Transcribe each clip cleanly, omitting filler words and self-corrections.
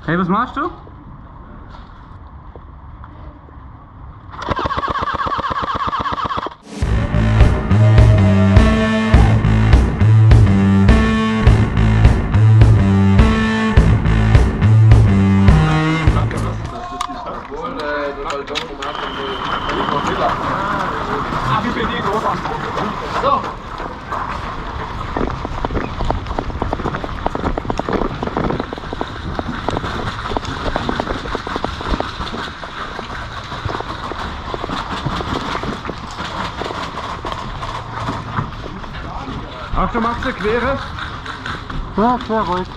Hey, was machst du? Achtung, machst du quere? Ja, sehr ruhig.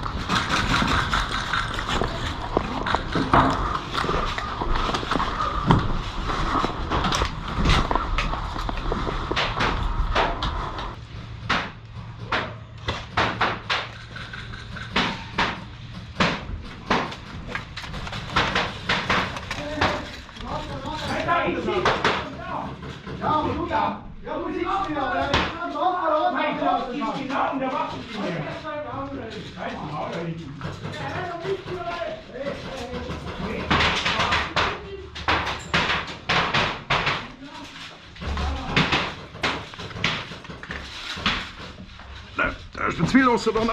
Da ist viel los da drin.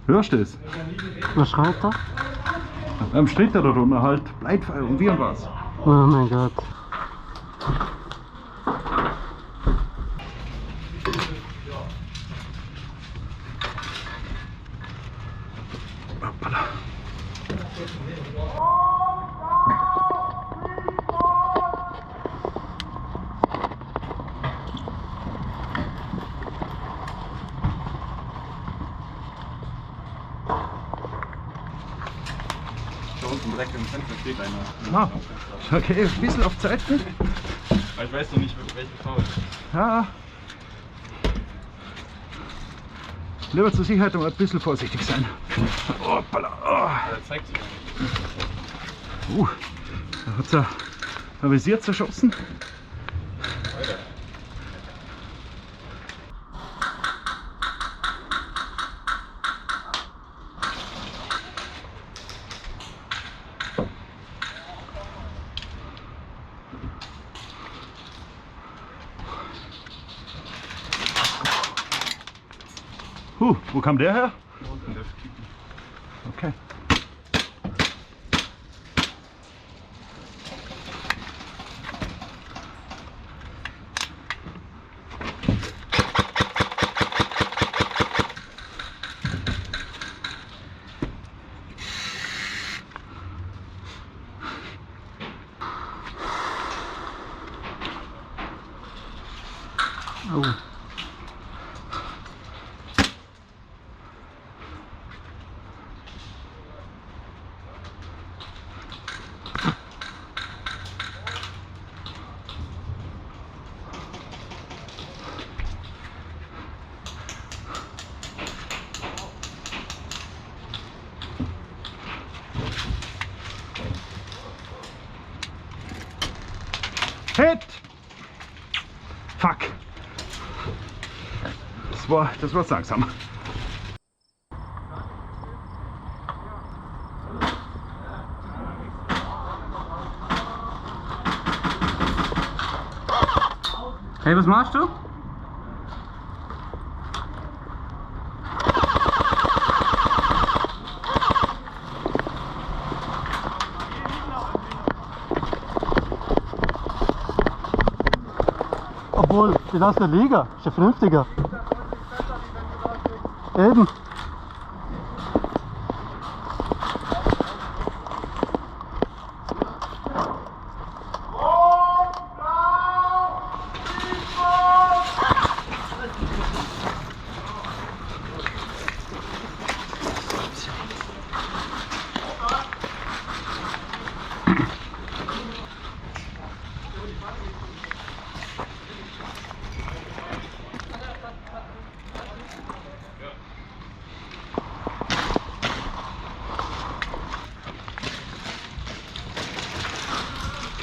Hörst du es? Was schreit er? Beim Stritt da drunter halt Bleitfeuer und wie und was. Oh mein Gott. Hoppala. Da unten direkt im Fenster steht einer. Ah, okay, ein bisschen auf Zeit. Weil ich weiß noch nicht, welche Farbe es ist. Ja. Lieber zur Sicherheit mal ein bisschen vorsichtig sein. Hoppala. Der zeigt sich. Da hat er ein Visier zerschossen. Weiter. Wo kam der her? Unten der Kicken. Okay. Oh. Hit! Fuck! Das war langsam. Hey, was machst du? Obwohl, die lassen ja liegen. Ist ja vernünftiger. Eben.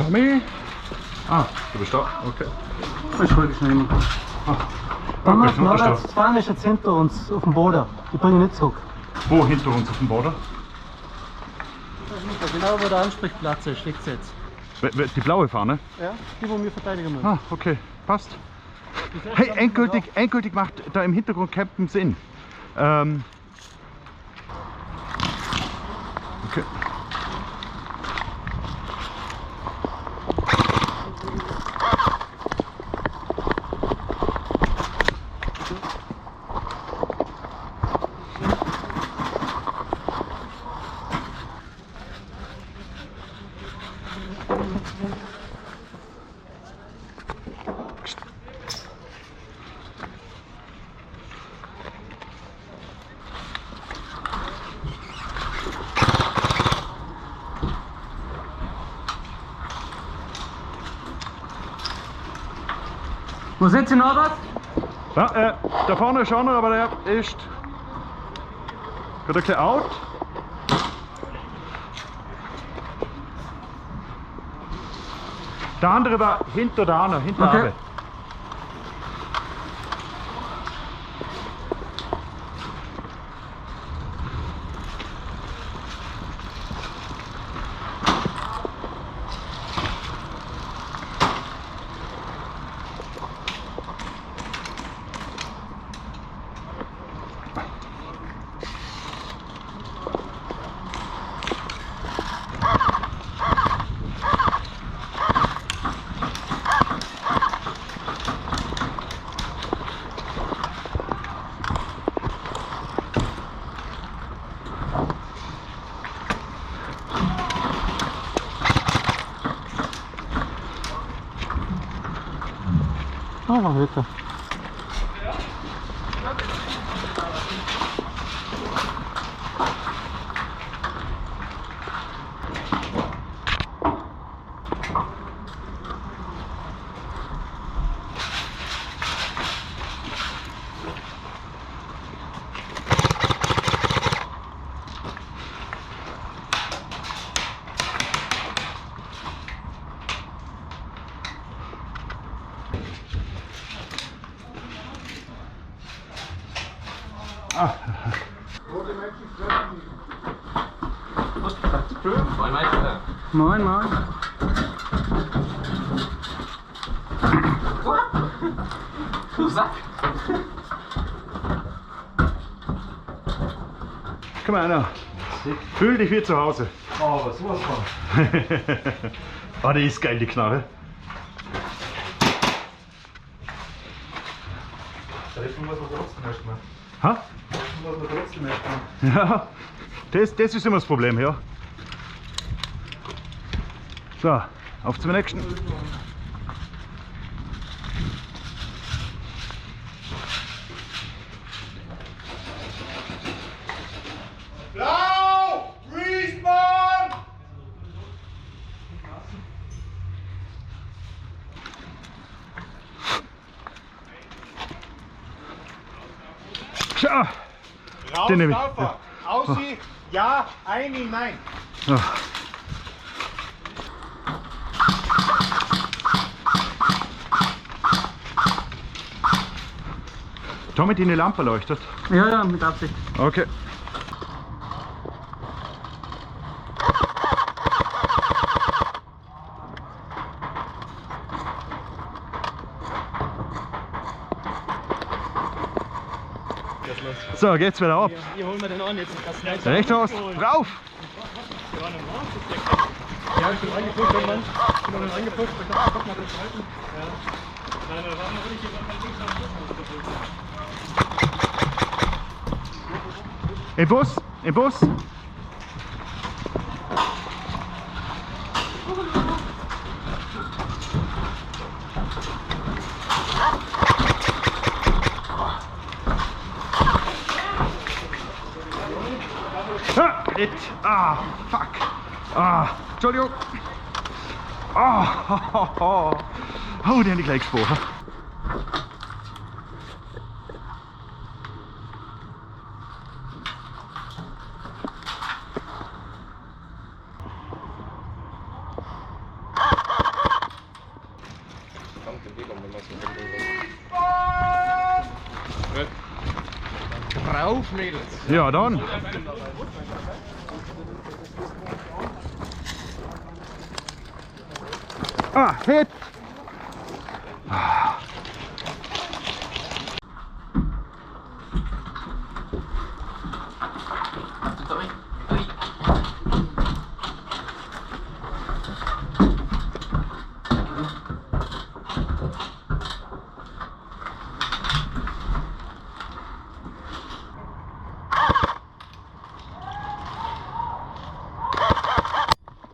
Mich. Ah, du bist da. Okay. Ich hol dich schnell mal. Dann Okay, noch ist da. die Fahne ist jetzt hinter uns auf dem Boden. Die bringen ich nicht zurück. Wo hinter uns auf dem Boden? Genau wo der Ansprechplatz ist, liegt jetzt. Die blaue Fahne? Ja, die, wo wir verteidigen müssen. Ah, okay, passt. Hey, endgültig macht da im Hintergrund Campen Sinn. Okay. Wo sind Sie, Norbert? Ja, da vorne ist einer, aber der ist gerade ein bisschen out. Der andere war hinter der Anne, hinter Okay. Abe. Ah, noch Hilfe. Moin Meister. Moin, moin. Du Sack. Komm mal, Anna. Fühl dich wie zu Hause. Oh, was sowas von. Ah, die ist geil, die Knarre. Da ist schon was, was wir trotzdem möchten. Ha? Da ist schon was, was wir trotzdem möchten. Ja, das ist immer das Problem, ja. So, auf zum nächsten. Blau! Respawn! Tja, Raus, den nehme ich. Laufer. Aussie, ja, Eini, nein. Ja. Tommy, die eine Lampe leuchtet. Ja, ja, mit Absicht. Okay. So, geht's wieder ab. Wie holen wir den an jetzt? Recht aus, drauf! Ja, ich bin reingepusht irgendwann. Ich bin noch reingepusht, ich hab mal kurz halten. Ja. Nein, da war noch nicht jemand Im Bus, im Bus. Ah, fuck. Ah, Entschuldigung. Oh, die haben die gleich gesprochen. Auf, Mädels! Ja, dann. Ah, Hit!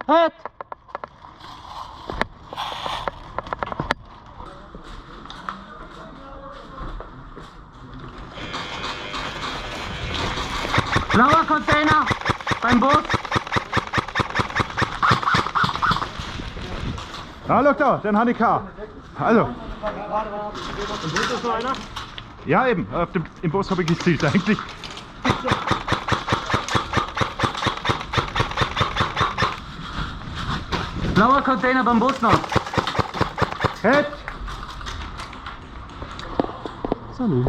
Hit! Blauer Container beim Bus. Ja, schau da, den habe ich gehabt. Also. Im Bus ist noch einer. Ja, eben, im Bus habe ich gezielt eigentlich. Blauer Container beim Bus noch. Hit! Salut.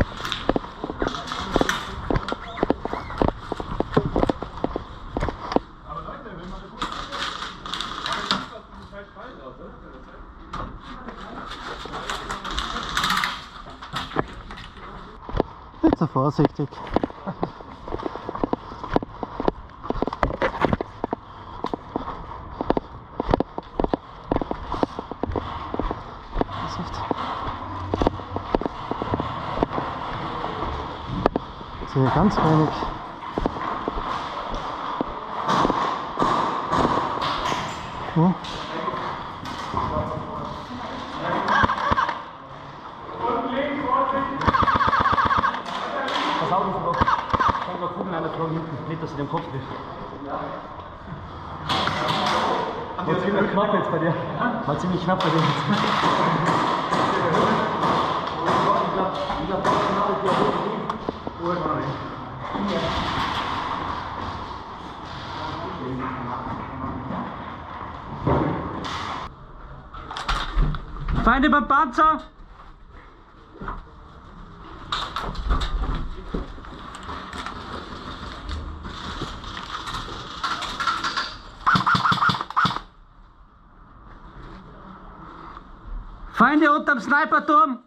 Bitte vorsichtig. Sehr ganz wenig. Oh. Pass auf, ich kann mal gucken, einer von hinten, nicht, dass du den Kopf triffst. War ziemlich knapp jetzt bei dir. War ziemlich knapp bei dir jetzt. Ich glaube, Feinde beim Panzer. Feinde unterm Sniperturm.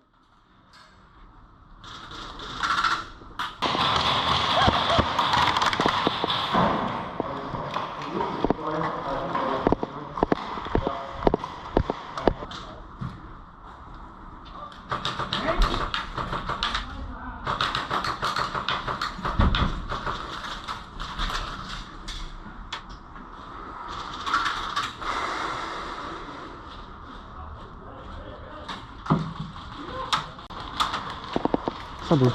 Salut.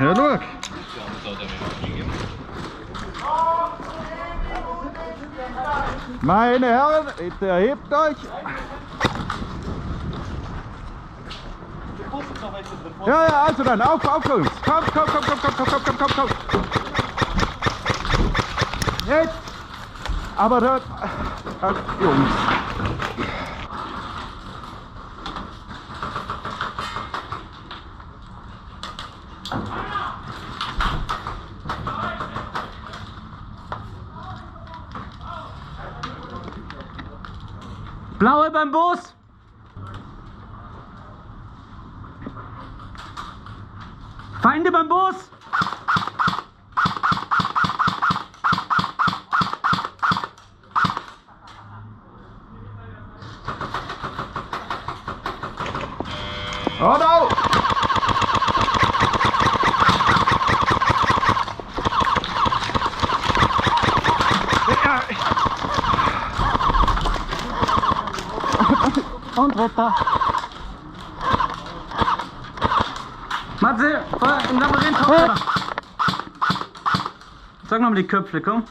Ja, schau. Meine Herren, bitte erhebt euch. Ja, ja, also dann, auf uns. Komm. Jetzt. Aber dort, Jungs. Blaue beim Bus. Feinde beim Bus. Oh no! Und Wetter. Matze, im Labyrinth. Hey. Sag mal die Köpfe, komm.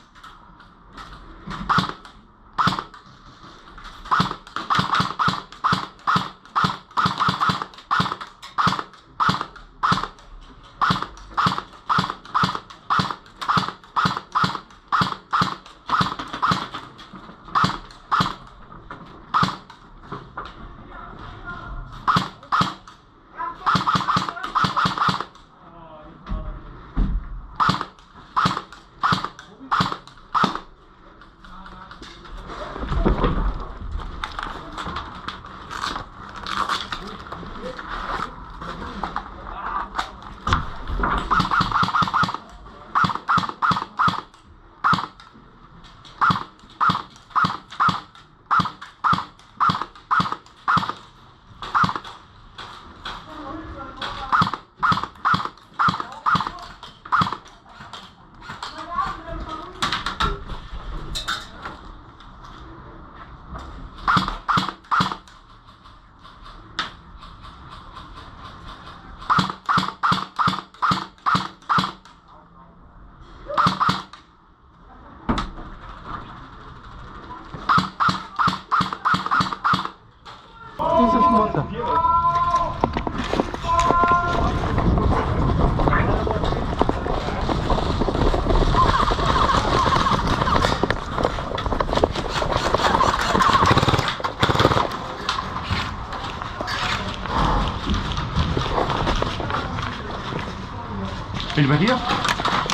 Lieber hier.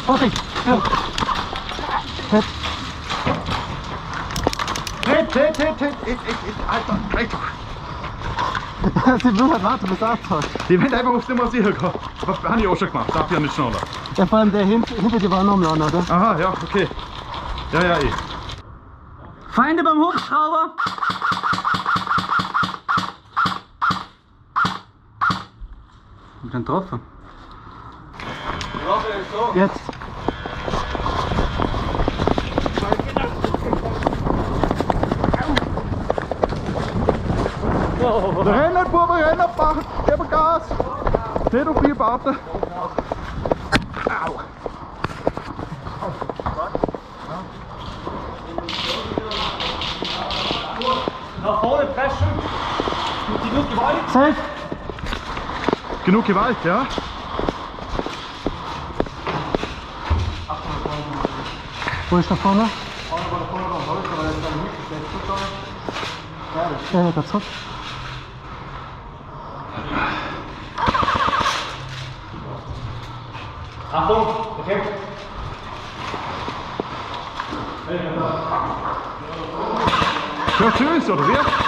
Vorsicht! Ja. Alter, gleich doch. Sie will halt warten, bis er abfällt. Die werden einfach aufs Nummer sicher gehen. Das habe ich auch schon gemacht, darf ja nicht schneller. Ja, vor allem der hinter dir war noch am Laden, oder? Aha, ja, okay. Ja, eh. Feinde beim Hubschrauber! Und dann getroffen. Jetzt. Rennen, Buben, rennen, geben Gas. Nicht auf vier warten. Au. Nach vorne preschen. Mit genug Gewalt. Safe. Genug Gewalt, ja? Wo ist da vorne? Ja, da zurück. Achtung, okay. Ja, tschüss, oder wie?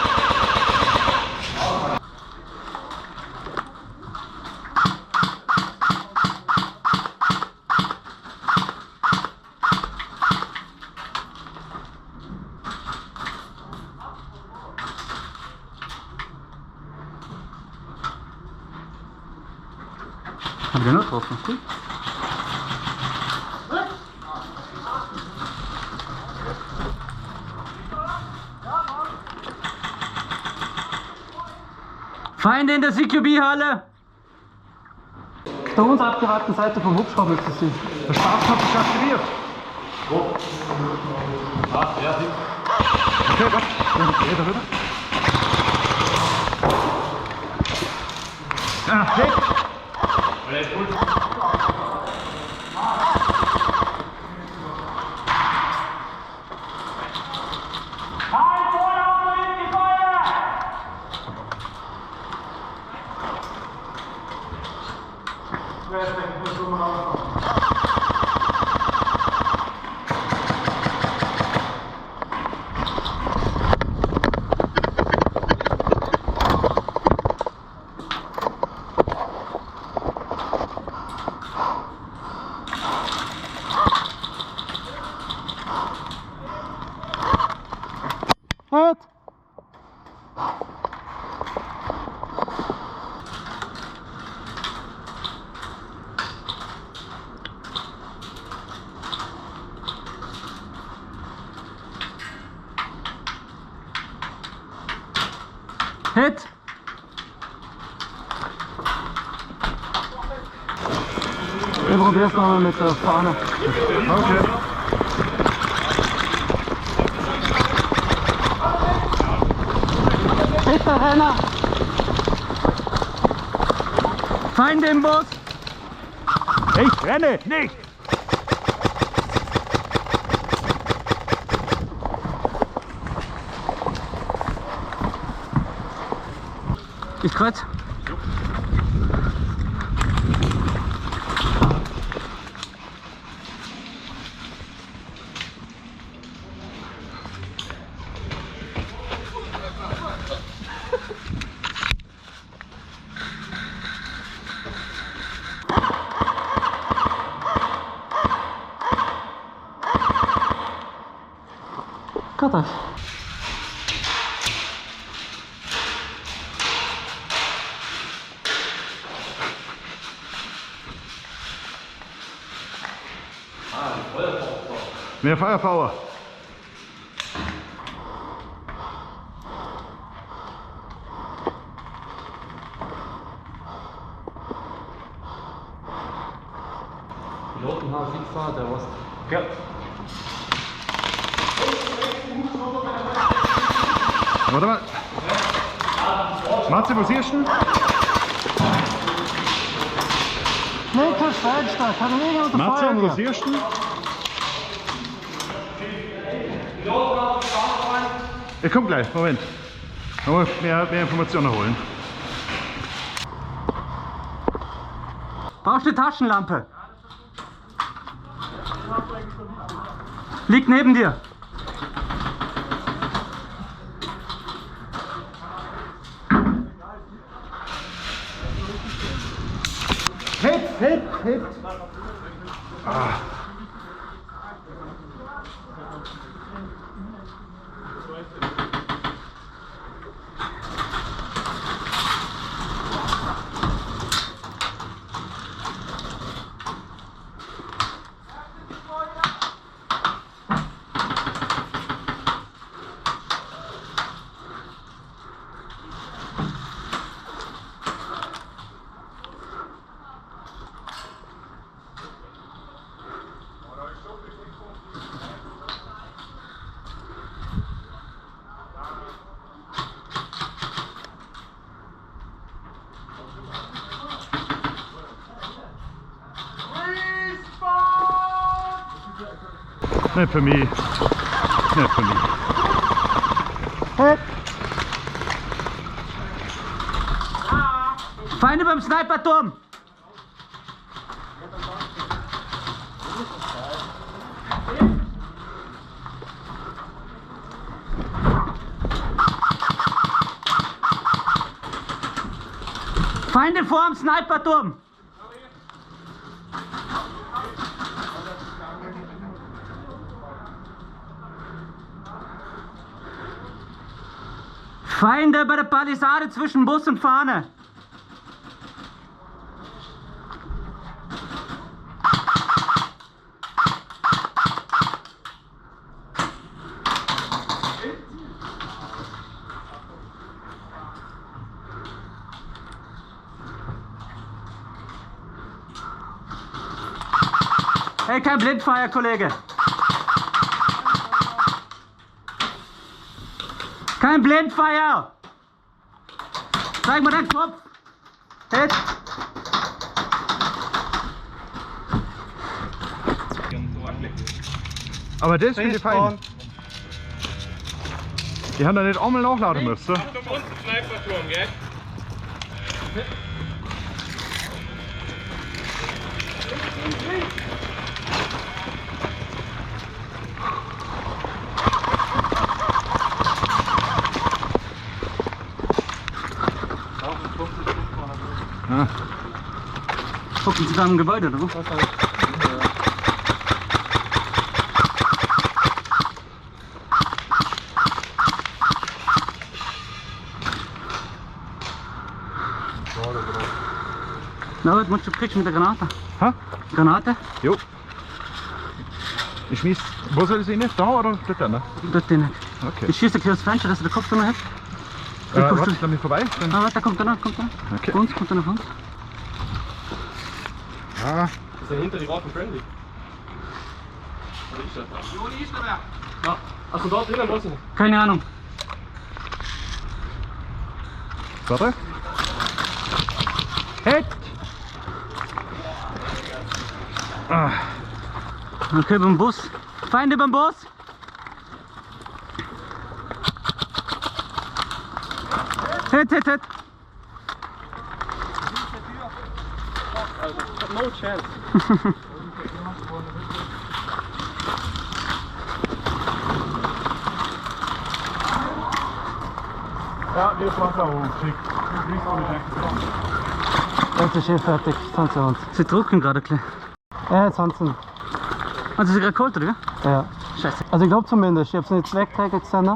Haben wir noch getroffen? Gut. Feinde in der CQB-Halle! Da uns abgeraten Seite vom Hubschrauber ist das sie. Der Spaß hat sich aktiviert. Okay, was? Dann geht er rüber. Ah, weg! Halt! Hit! Wir probieren es nochmal mit der Fahne. Okay. Bitte, Renner! Feinde im Bus! Ich renne nicht! Ich kreuz. Gott, Mehr Firepower. Piloten haben Fixer, der Ost. Ja. Warte mal. Matze, was siehst du? Nein, kein Fenster, kann mega unter Matze, Feuer was hier. siehst du? Ich komm gleich, Moment. Noch mehr Informationen holen. Brauchst du eine Taschenlampe? Liegt neben dir. Hit. Nicht für mich. Nicht für mich. Hit. Feinde beim Sniperturm. Feinde vor dem Sniperturm. Feinde bei der Palisade zwischen Bus und Fahne. Hey, kein Blindfeuer, Kollege. Kein Blindfeuer! Zeig mal deinen Kopf! Hit! Aber das finde ich fein. Die haben da nicht einmal nachladen müssen. Zum unten Sniperturm, gell? Ja. Gucken Sie da im Gebäude, oder? Na, was musst du kriegst mit der Granate? Ha? Granate? Jo. Ich schieß. Wo soll ich rein? Da oder dort? Ne? Dort nicht. Okay. Ich schieße ein kleines Fenster, dass du den Kopf noch hast. Warte, ich mich vorbei. Dann. Ah, warte, da kommt er noch, kommt er. Okay. Von uns, kommt er noch von uns. Ah, Ist ja hinter die Waffen friendly. Oder ist das? Ja. Also dort drinnen weiß ich nicht. Keine Ahnung. warte. Hit! Ah. Okay, beim Bus. Feinde beim Bus. Hit. No chance. Ja, jetzt macht er hochschick. Jetzt ist eh fertig. Jetzt haben sie uns. Sie drucken gerade ein bisschen. Ja, jetzt haben sie ihn. Also sie gerade geholt, oder? Ja. Scheiße. Also ich glaube zumindest, ich habe es nicht wegträger gesehen. Ne?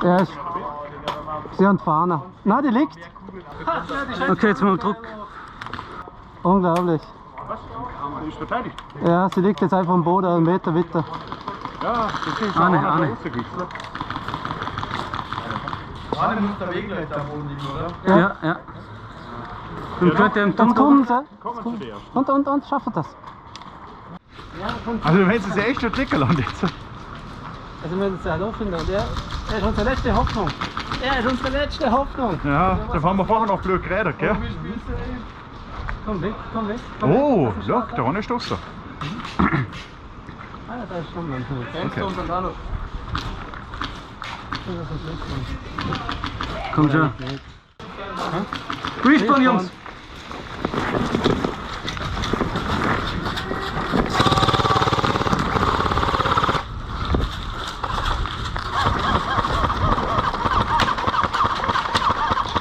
Ja, sie haben Fahne. Nein, die liegt. Okay, jetzt mal Druck. Unglaublich. Die ist verteidigt. Ja, sie liegt jetzt einfach am Boden, einen Meter weiter. Ja, das ist Ahne. rausgewichst. Ahne muss der Weg gleich da oben liegen, oder? Ja. Und könnt ihr im Jetzt Turm kommen sie. Kommen zu dir. Und schaffen das. Also wenn sie sich echt schon dicker landet jetzt. Also wir müssen es finden. Und er ist unsere letzte Hoffnung. Er ist unsere letzte Hoffnung. Ja, da haben wir vorher noch blöd geredet, gell? Komm weg. Oh, look, da vorne ist das. Ah, da ist schon ein Okay. Und dann da noch. Komm schon. Respawn, Jungs.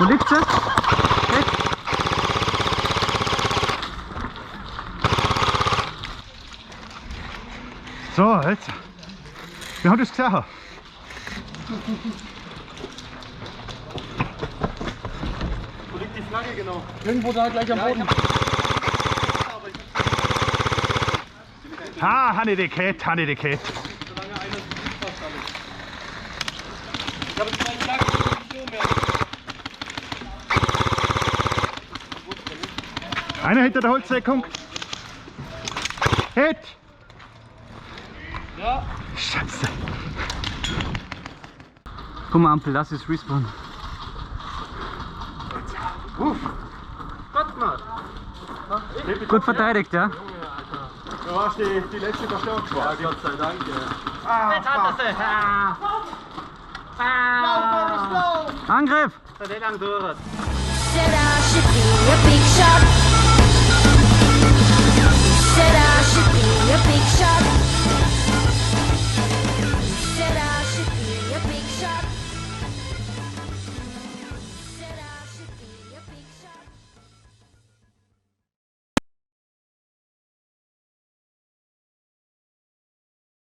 Wo liegt sie? Hey. So, jetzt. Wir haben das gesehen. Wo liegt die Flagge genau? Irgendwo da gleich am Boden. Habe ich die Kette, habe ich die Kette. Solange einer sieht, passt alles. Ich habe jetzt meine Flagge nicht mehr. Einer hinter der Holzdeckung. Hit! Ja. Scheiße. Komm mal, Ampel, lass es respawnen. Gott mal. Gut verteidigt, ja? Du warst die letzte Verstärkung. Ja, Gott sei Dank. Jetzt hat er sie. Angriff! Der lang durch. Said I should be a big shot.